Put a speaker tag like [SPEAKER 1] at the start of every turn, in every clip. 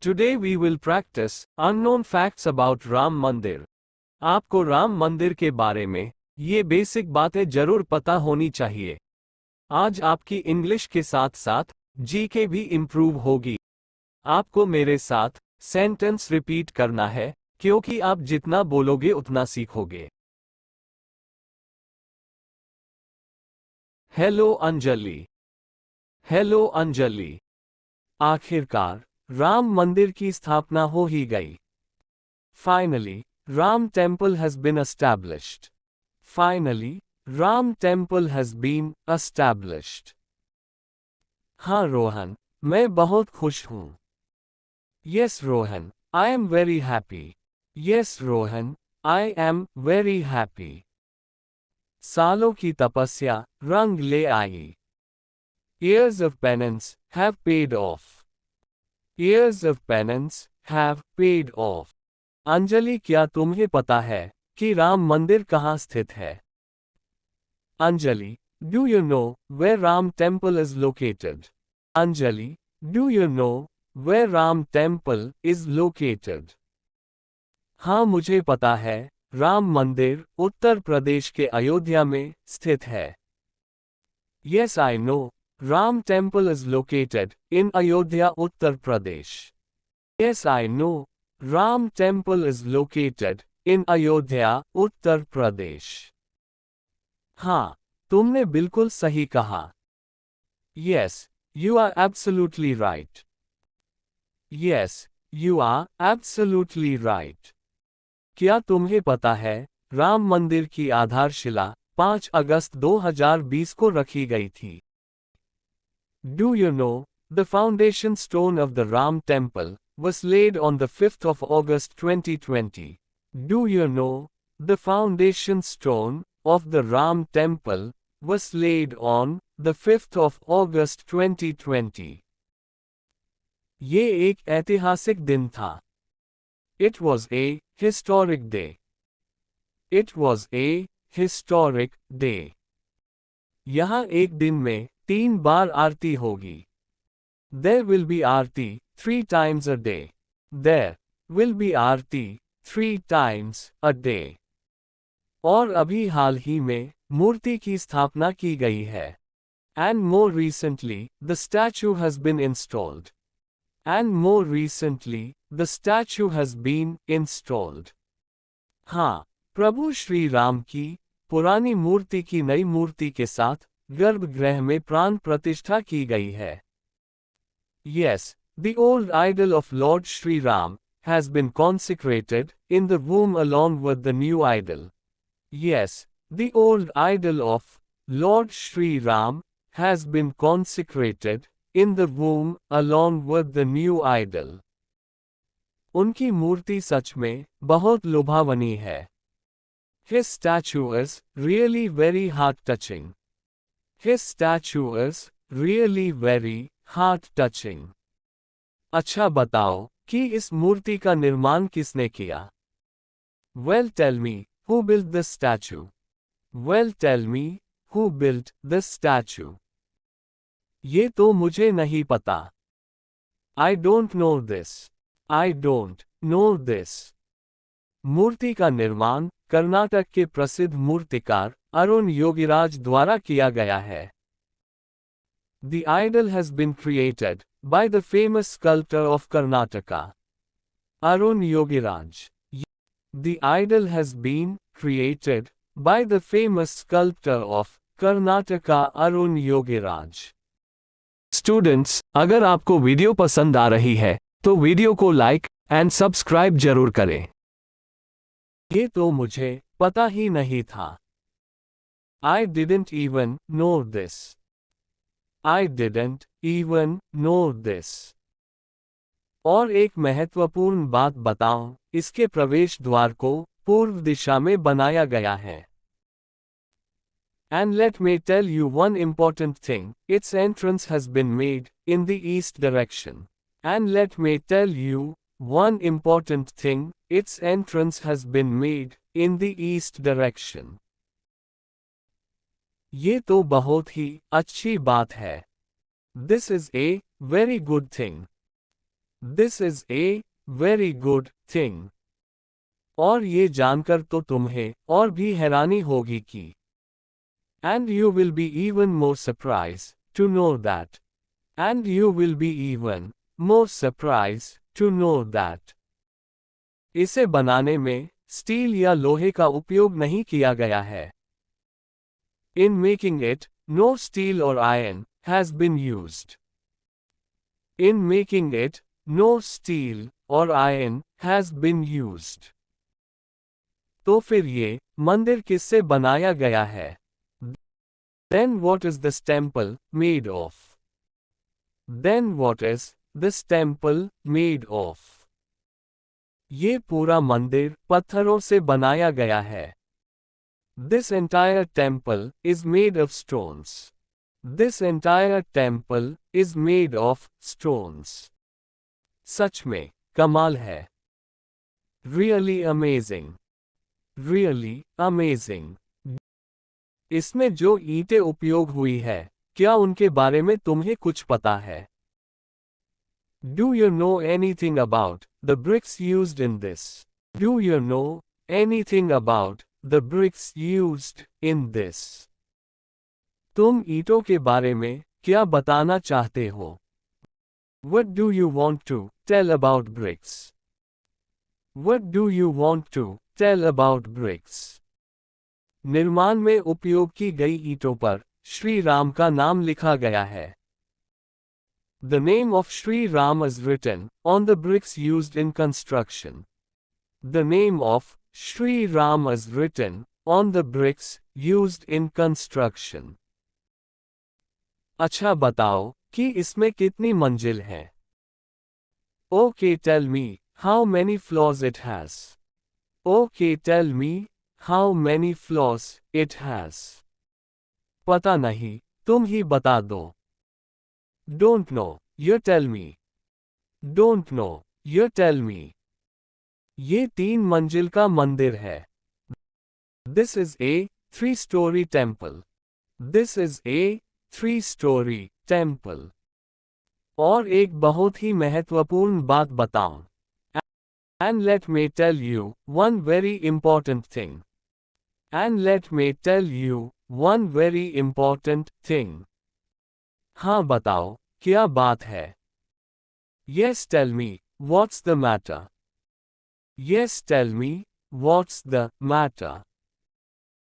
[SPEAKER 1] Today we will practice unknown facts about Ram मंदिर। आपको राम मंदिर के बारे में ये बेसिक बातें जरूर पता होनी चाहिए। आज आपकी इंग्लिश के साथ साथ जीके भी इम्प्रूव होगी। आपको मेरे साथ सेंटेंस रिपीट करना है क्योंकि आप जितना बोलोगे उतना सीखोगे। हेलो अंजलि। हेलो अंजलि। आखिरकार राम मंदिर की स्थापना हो ही गई। Finally, Ram Temple has been established. Finally, Ram Temple has been established. हाँ रोहन, मैं बहुत खुश हूँ। Yes Rohan, I am very happy. Yes Rohan, I am very happy. सालों की तपस्या रंग ले आई। Years of penance have paid off. Years of penance have paid off. Anjali क्या तुम्हें पता है कि राम मंदिर कहाँ स्थित है? Anjali, do you know where Ram Temple is located? Anjali, do you know where Ram Temple is located? हाँ मुझे पता है, राम मंदिर उत्तर प्रदेश के अयोध्या में स्थित है। Yes I know, Ram Temple is located in Ayodhya, Uttar Pradesh. Yes I know, Ram Temple is located in Ayodhya, Uttar Pradesh. हाँ, तुमने बिल्कुल सही कहा। Yes, you are absolutely right. Yes, you are absolutely right. क्या तुम्हें पता है, राम मंदिर की आधारशिला 5 अगस्त 2020 को रखी गई थी? Do you know, the foundation stone of the Ram Temple was laid on the 5th of August 2020. Do you know, the foundation stone of the Ram Temple was laid on the 5th of August 2020. ये एक ऐतिहासिक दिन था। It was a historic day. It was a historic day. यहाँ एक दिन में 3 बार आरती होगी। There will be Aarti 3 times a day. There will be Aarti 3 times a day. और अभी हाल ही में मूर्ति की स्थापना की गई है। And more recently, the statue has been installed. And more recently, the statue has been installed. हाँ, प्रभु श्री राम की पुरानी मूर्ति की नई मूर्ति के साथ गर्भगृह में प्राण प्रतिष्ठा की गई है। Yes, the old idol of Lord Sri Ram has been consecrated in the womb along with the new idol. Yes, the old idol of Lord Sri Ram has been consecrated in the womb along with the new idol. उनकी मूर्ति सच में बहुत लुभावनी है। His statue is really very heart-touching. His statue is really very heart-touching. अच्छा बताओ कि इस मूर्ति का निर्माण किसने किया? Well tell me, who built this statue? Well tell me, who built this statue? ये तो मुझे नहीं पता। I don't know this. I don't know this. मूर्ति का निर्माण कर्नाटक के प्रसिद्ध मूर्तिकार अरुण योगीराज द्वारा किया गया है। The idol has been created by the famous sculptor of Karnataka, Arun Yogiraj. The idol has been created by the famous sculptor of Karnataka, Arun Yogiraj. Students, अगर आपको वीडियो पसंद आ रही है तो वीडियो को लाइक एंड सब्सक्राइब जरूर करें। ये तो मुझे पता ही नहीं था। I didn't even know this. I didn't even know this. और एक महत्वपूर्ण बात बताऊं, इसके प्रवेश द्वार को पूर्व दिशा में बनाया गया है। And let me tell you one important thing, its entrance has been made in the east direction. And let me tell you one important thing, its entrance has been made in the east direction. ये तो बहुत ही अच्छी बात है। This is a very good thing. This is a very good thing. और ये जानकर तो तुम्हें और भी हैरानी होगी कि And you will be even more surprised to know that. And you will be even more surprised to know that. इसे बनाने में स्टील या लोहे का उपयोग नहीं किया गया है. In making it, no steel or iron has been used. In making it, no steel or iron has been used. तो फिर ये मंदिर किससे बनाया गया है? Then what is this temple made of? Then what is this temple made of? ये पूरा मंदिर पत्थरों से बनाया गया है. This entire temple is made of stones. This entire temple is made of stones. सच में कमाल है. Really amazing. Really amazing. इसमें जो ईंटें उपयोग हुई है, क्या उनके बारे में तुम्हें कुछ पता है? Do you know anything about the bricks used in this? Do you know anything about the bricks used in this? तुम ईंटों के बारे में क्या बताना चाहते हो? What do you want to tell about bricks? What do you want to tell about bricks? निर्माण में उपयोग की गई ईंटों पर श्री राम का नाम लिखा गया है. The name of Sri Ram is written on the bricks used in construction. The name of Sri Ram is written on the bricks used in construction. अच्छा बताओ कि इसमें कितनी मंजिल हैं? Okay, tell me how many floors it has. Okay, tell me how many floors it has. पता नहीं, तुम ही बता दो. Don't know, you tell me. Don't know, you tell me. ये 3 मंजिल का मंदिर है. This is a 3-story temple. This is a 3-story temple. और एक बहुत ही महत्वपूर्ण बात बताऊं. And let me tell you one very important thing. And let me tell you one very important thing. हाँ बताओ, क्या बात है? Yes, tell me, what's the matter? Yes, tell me, what's the matter?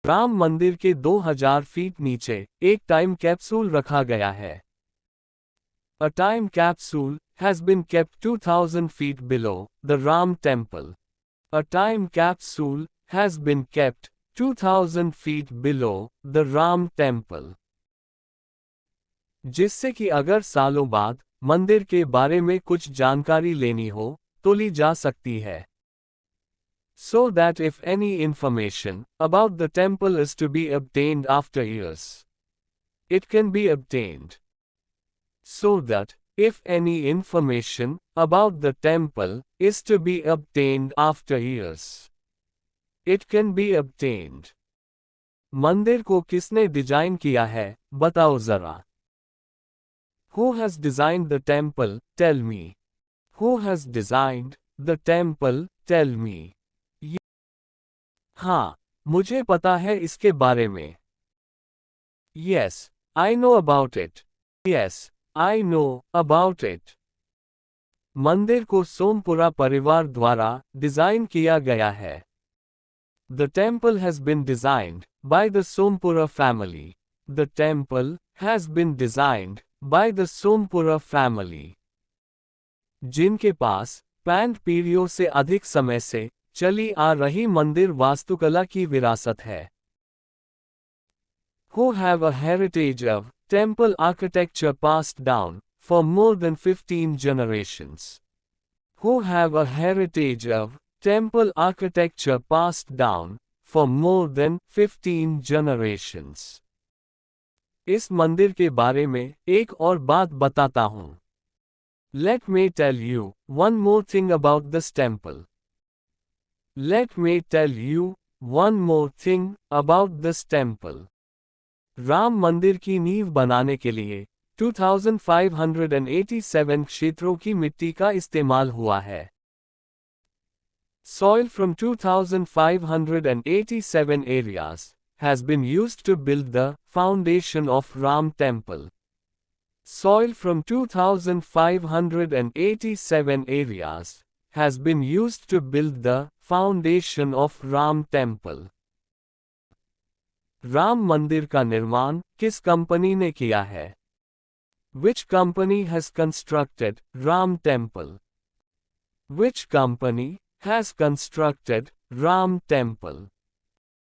[SPEAKER 1] Ram मंदिर के 2000 फीट नीचे एक time capsule रखा गया है. A time capsule has been kept 2000 feet below the Ram temple. A time capsule has been kept 2000 feet below the Ram temple. जिससे कि अगर सालों बाद मंदिर के बारे में कुछ जानकारी लेनी हो तो ली जा सकती है. So that if any information about the temple is to be obtained after years, it can be obtained. So that if any information about the temple is to be obtained after years, it can be obtained. मंदिर को किसने design किया है, बताओ जरा. Who has designed the temple, tell me. Who has designed the temple, tell me. हाँ, मुझे पता है इसके बारे में. Yes, I know about it. Yes, I know about it. मंदिर को सोमपुरा परिवार द्वारा डिजाइन किया गया है. The temple has been designed by the Sompura family. The temple has been designed by the Sompura family. जिनके पास पैंट पीढ़ियों से अधिक समय से चली आ रही मंदिर वास्तुकला की विरासत है. Who have a heritage of temple architecture passed down for more than 15 generations. Who have a heritage of temple architecture passed down for more than 15 generations. इस मंदिर के बारे में एक और बात बताता हूँ. Let me tell you one more thing about this temple. Let me tell you one more thing about this temple. Ram मंदिर की नींव बनाने के लिए 2587 क्षेत्रों की मिट्टी का इस्तेमाल हुआ है। Soil from 2587 areas has been used to build the foundation of Ram Temple. Soil from 2587 areas has been used to build the foundation of Ram Temple. Ram मंदिर का निर्माण किस कंपनी ने किया है? Which company has constructed Ram Temple? Which company has constructed Ram Temple?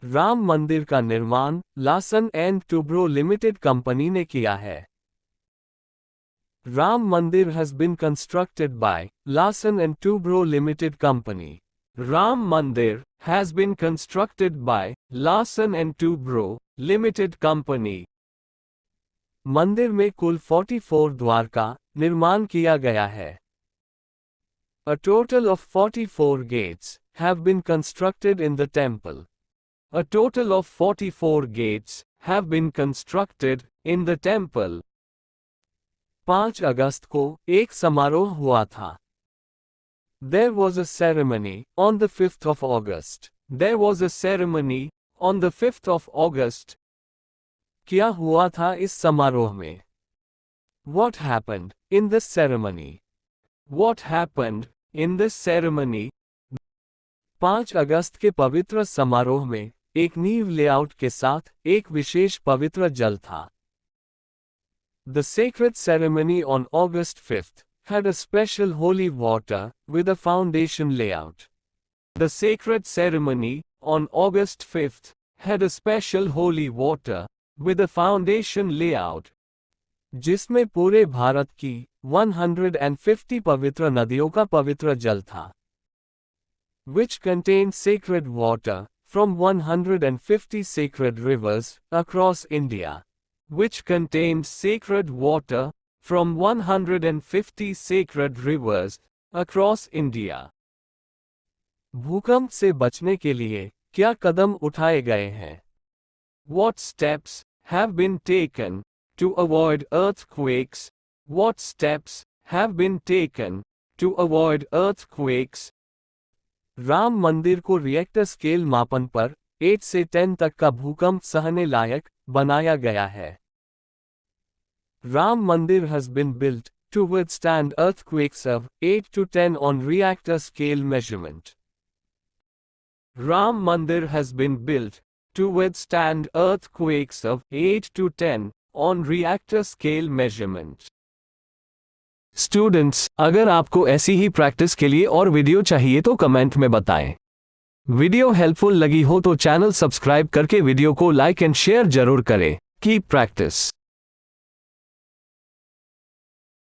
[SPEAKER 1] Ram मंदिर का निर्माण Larsen and Toubro limited company ने किया है। राम मंदिर has been constructed by Larsen and Toubro Limited Company. Ram Mandir has been constructed by Larsen and Toubro Limited Company. मंदिर में कुल 44 द्वार का निर्माण किया गया है। A total of 44 gates have been constructed in the temple. A total of 44 gates have been constructed in the temple. 5 अगस्त को एक समारोह हुआ था। There was a ceremony on the 5th of August. There was a ceremony on the 5th of August. क्या हुआ था इस समारोह में? What happened in this ceremony? What happened in this ceremony? 5 अगस्त के पवित्र समारोह में एक नींव लेआउट के साथ एक विशेष पवित्र जल था। The sacred ceremony on August 5th had a special holy water with a foundation layout. The sacred ceremony on August 5th had a special holy water with a foundation layout, जिसमें पूरे भारत की 150 पवित्र नदियों का पवित्र जल था, which contained sacred water from 150 sacred rivers across India, which contained sacred water from 150 sacred rivers across India. भूकंप से बचने के लिए क्या कदम उठाए गए हैं? What steps have been taken to avoid earthquakes? What steps have been taken to avoid earthquakes? Ram मंदिर को रिएक्टर स्केल मापन पर 8 से 10 तक का भूकंप सहने लायक बनाया गया है। राम मंदिर has been built to withstand earthquakes of 8 to 10 on reactor scale measurement. Ram Mandir has been built to withstand earthquakes of 8 to 10 on reactor scale measurement. Students, अगर आपको ऐसी ही प्रैक्टिस के लिए और वीडियो चाहिए तो कमेंट में बताएं। वीडियो हेल्पफुल लगी हो तो चैनल सब्सक्राइब करके वीडियो को लाइक एंड शेयर जरूर करें। Keep practice.